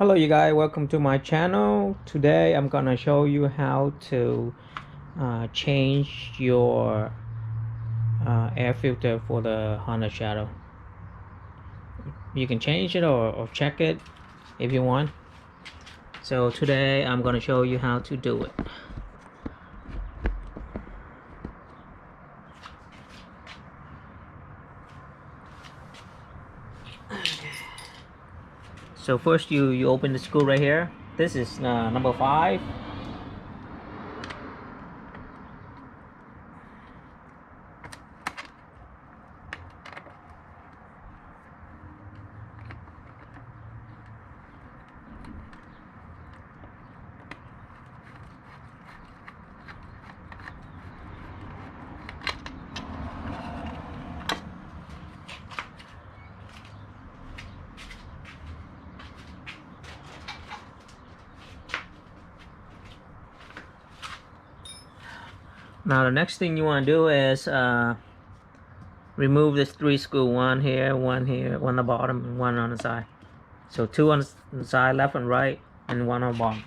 Hello you guys, welcome to my channel. Today I'm gonna show you how to change your air filter for the Honda Shadow. You can change it or check it if you want. So today I'm gonna show you how to do it. So first you open the screw right here. This is number 5. Now the next thing you want to do is remove this 3 screw, one here, one on the bottom, and one on the side. So 2 on the side, left and right, and 1 on the bottom.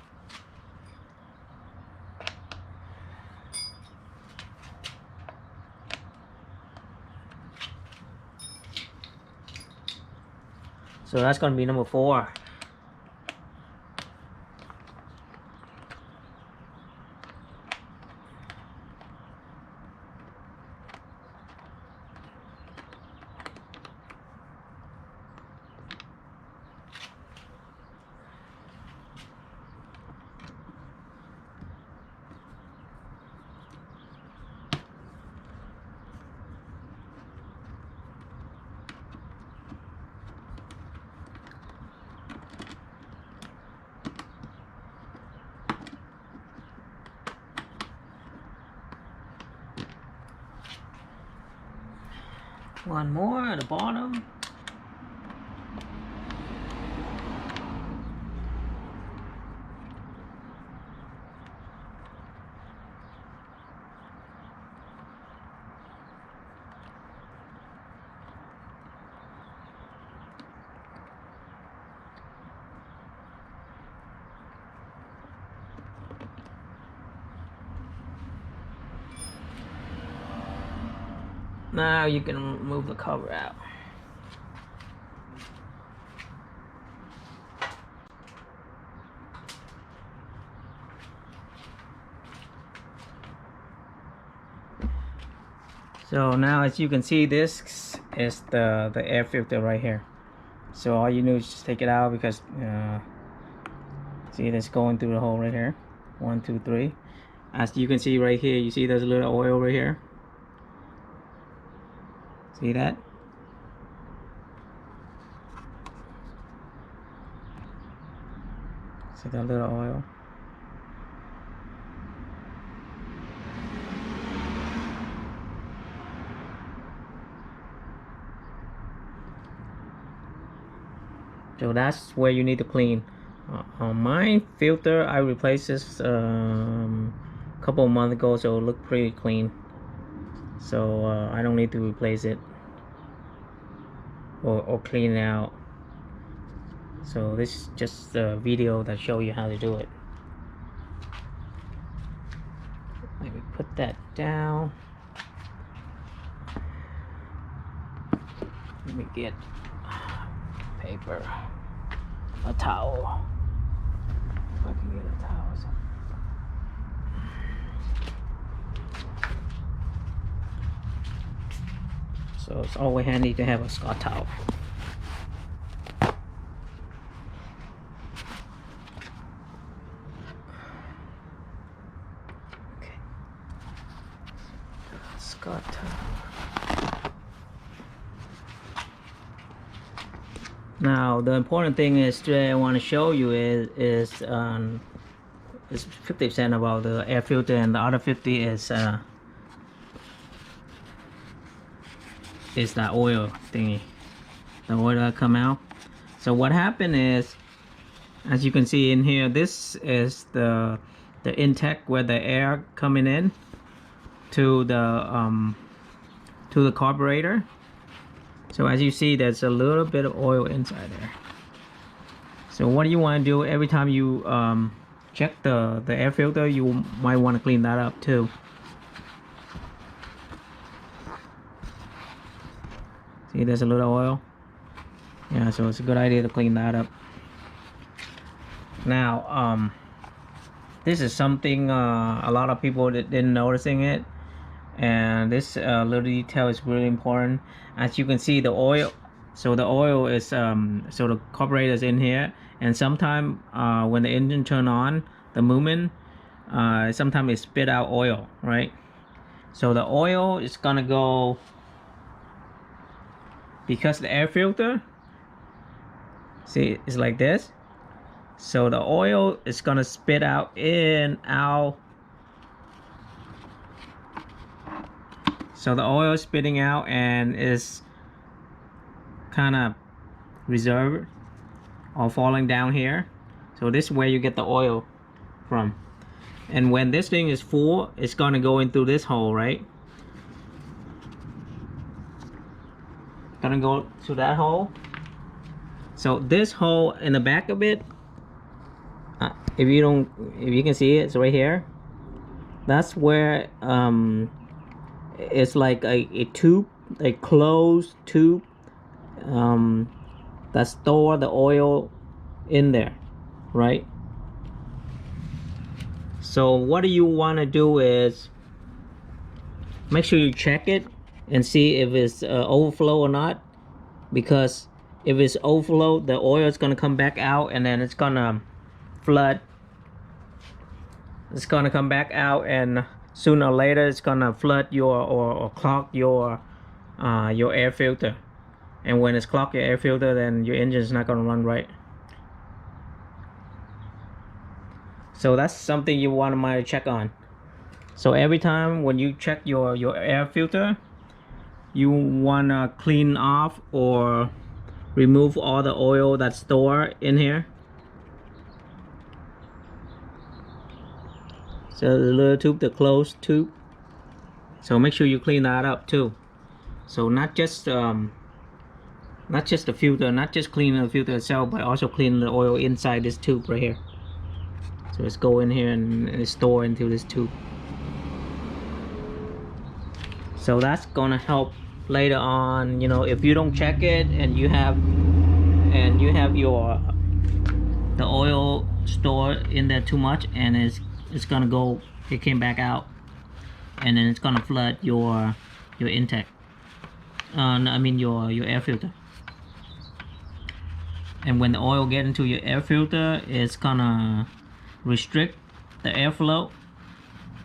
So that's going to be number 4. One more at the bottom. Now you can remove the cover out. So now, as you can see, this is the air filter right here. So all you do is just take it out because see, this going through the hole right here. 1, 2, 3. As you can see right here, you see there's a little oil right here. See that? See that little oil? So that's where you need to clean. On my filter, I replaced this a couple of months ago, so it looked pretty clean. So I don't need to replace it or clean it out. So this is just a video that show you how to do it. Let me put that down. Let me get paper, a towel. If I can get a towel. So it's always handy to have a Scott towel. Okay. Scott towel. Now the important thing is today I want to show you is 50% about the air filter, and the other 50 is that oil thingy, the oil that come out. So what happened is, as you can see in here, this is the intake where the air coming in to the carburetor. So as you see, there's a little bit of oil inside there. So what you want to do every time you check the air filter, you might want to clean that up too. See, there's a little oil. Yeah, so it's a good idea to clean that up. Now, this is something a lot of people didn't noticing it, and this little detail is really important. As you can see, the oil. So the oil is so the carburetor is in here, and sometimes when the engine turn on, the movement, sometimes it spit out oil, right? So the oil is gonna go, because the air filter, see, it's like this. So the oil is gonna spit out in out. So the oil is spitting out and is kind of reserved or falling down here. So this is where you get the oil from. And when this thing is full, it's gonna go into this hole, right? Gonna go to that hole. So this hole in the back of it, if you can see it, it's right here. That's where it's like a tube, a closed tube that store the oil in there, right? So what you want to do is make sure you check it and see if it's overflow or not, because if it's overflow, the oil is going to come back out, and then it's going to flood. It's going to come back out, and sooner or later it's going to flood your or clog your air filter. And when it's clogged your air filter, then your engine is not going to run right. So that's something you want to check on. So every time when you check your air filter, you want to clean off or remove all the oil that's stored in here. So the little tube, the closed tube. So make sure you clean that up too. So not just the filter, not just cleaning the filter itself, but also cleaning the oil inside this tube right here. So it's go in here and it's stored into this tube. So that's gonna help later on, you know, if you don't check it and you have the oil stored in there too much, and it's gonna go, it came back out, and then it's gonna flood your intake. I mean your air filter. And when the oil get into your air filter, it's gonna restrict the airflow,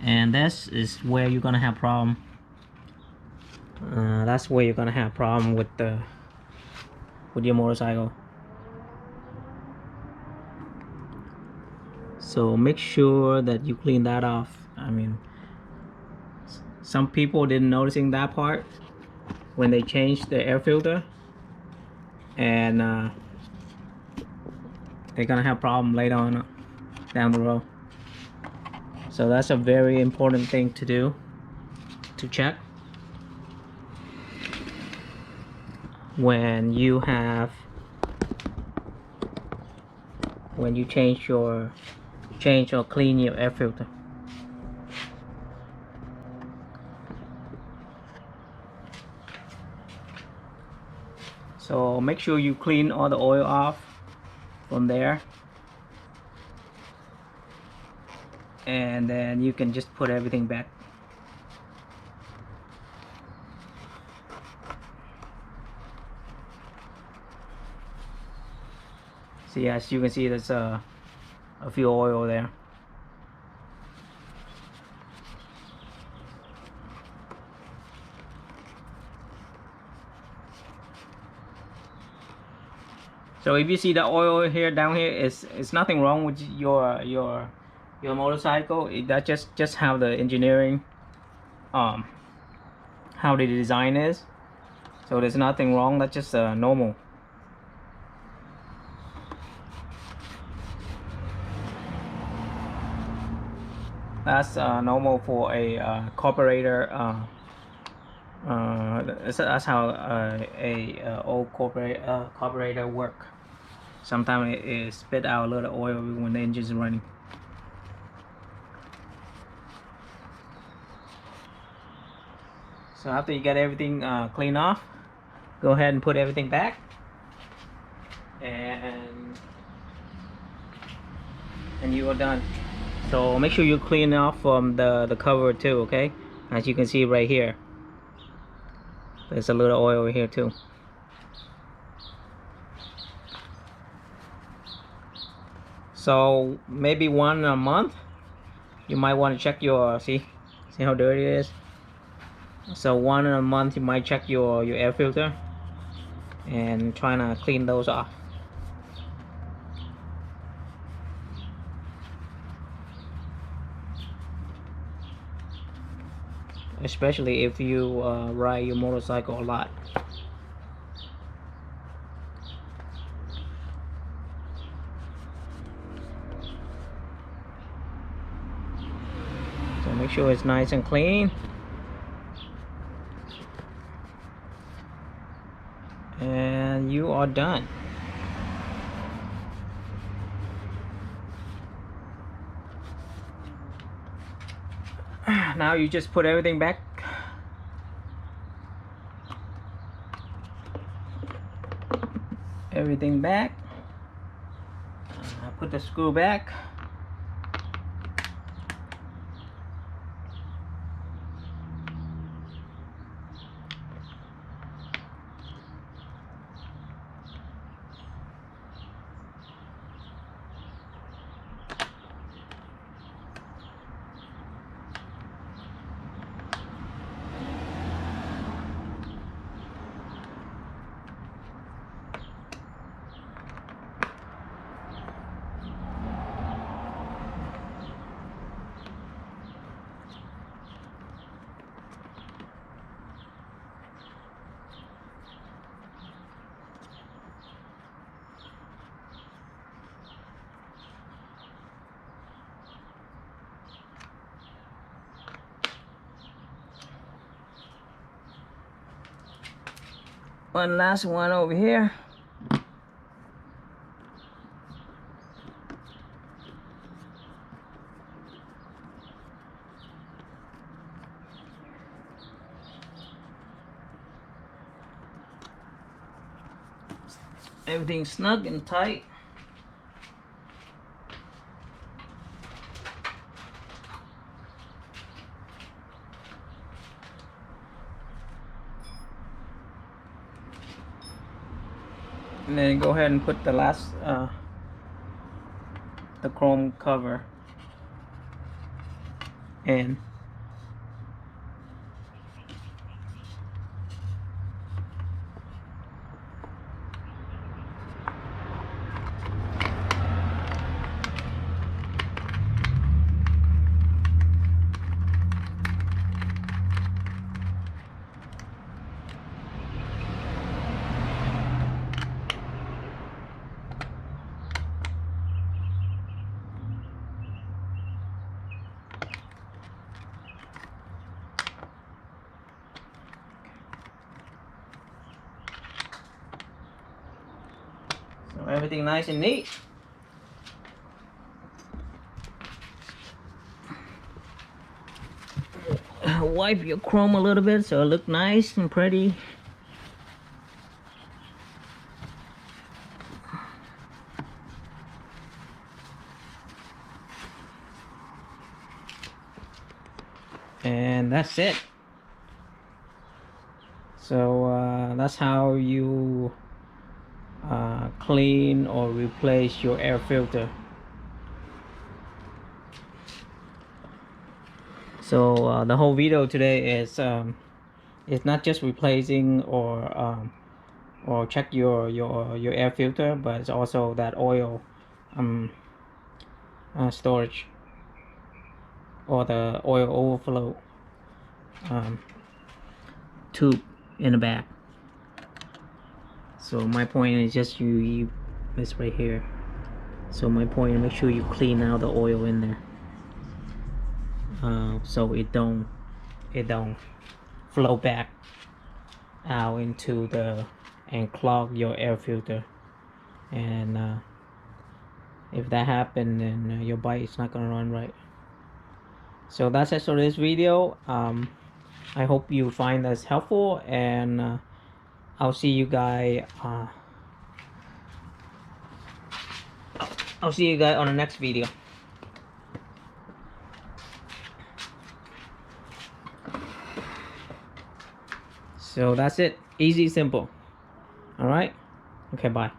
and this is where you're gonna have problem. That's where you're gonna have problem with your motorcycle. So make sure that you clean that off. I mean, some people didn't noticing that part when they changed the air filter, and they're gonna have problem later on down the road. So that's a very important thing to do, to check when you change or clean your air filter. So make sure you clean all the oil off from there, and then you can just put everything back. See, as you can see, there's a few oil there. So if you see the oil here down here, it's nothing wrong with your motorcycle. That just how the engineering, how the design is. So there's nothing wrong. That's just normal. That's normal for a carburetor. That's how a old carburetor work. sometimes it spit out a little oil when the engine is running. So after you get everything cleaned off, go ahead and put everything back, and you are done. So make sure you clean off from the cover too, okay? As you can see right here, there's a little oil over here too. So maybe one a month, you might want to check your, see how dirty it is. So one a month you might check your air filter and trying to clean those off. Especially if you ride your motorcycle a lot. So make sure it's nice and clean. And you are done. Now you just put everything back. Everything back. Put the screw back. One last one over here. Everything's snug and tight. And then go ahead and put the last the chrome cover in. So everything nice and neat. Wipe your chrome a little bit so it look nice and pretty. And that's it. So that's how you clean or replace your air filter. So the whole video today is it's not just replacing or check your air filter, but it's also that oil storage or the oil overflow tube in the back. So my point is just you this right here. So my point is make sure you clean out the oil in there, so it don't flow back out into the and clog your air filter. and if that happened, then your bike is not gonna run right. So that's it for this video. I hope you find this helpful, and I'll see you guys. I'll see you guys on the next video. So that's it. Easy, simple. All right. Okay. Bye.